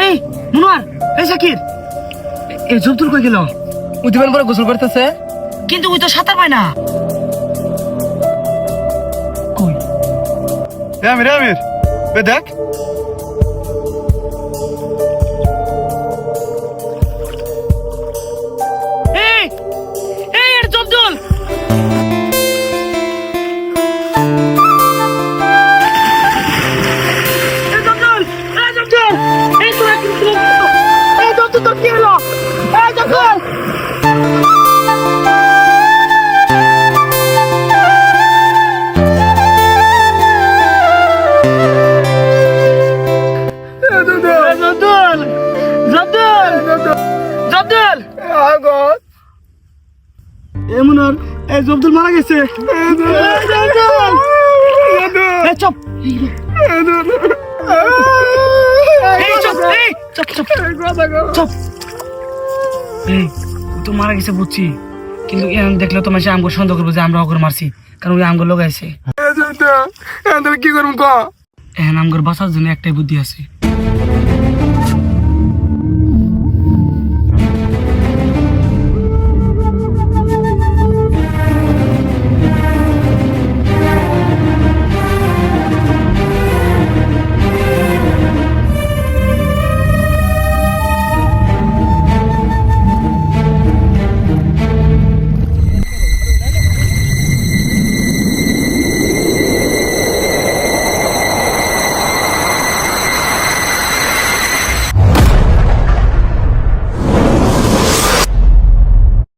এই মনোয়ার, এই শাকির, এই জব্দুল কই গেল? ওই দিবেন পরে গোসল করতেছে। কিন্তু ওই তো সাঁতার পায় না। কই? আমির বে দেখ। এই এই এর জব্দুল। এই জব্দুল, এই জব্দুল, এই তোরা কি করছিস? এই জব্দুল তো কি হলো? এই জব্দুল। জব্দুল, জব্দুল, জব্দুল। এমন আর এই জব্দুল মারা গেছে। এই চুপ, এই চুপ, এই চুপ চুপ চুপ। এই তো মারা গেছে বুঝছি, কিন্তু এখন দেখলে তো মাসে আমগো সন্দেহ করবো যে আমরা ওকে মারছি, কারণ ওই আমগো লোক আছে। কি করবো ক? এখন আমগোর বাঁচার জন্য একটাই বুদ্ধি আছে।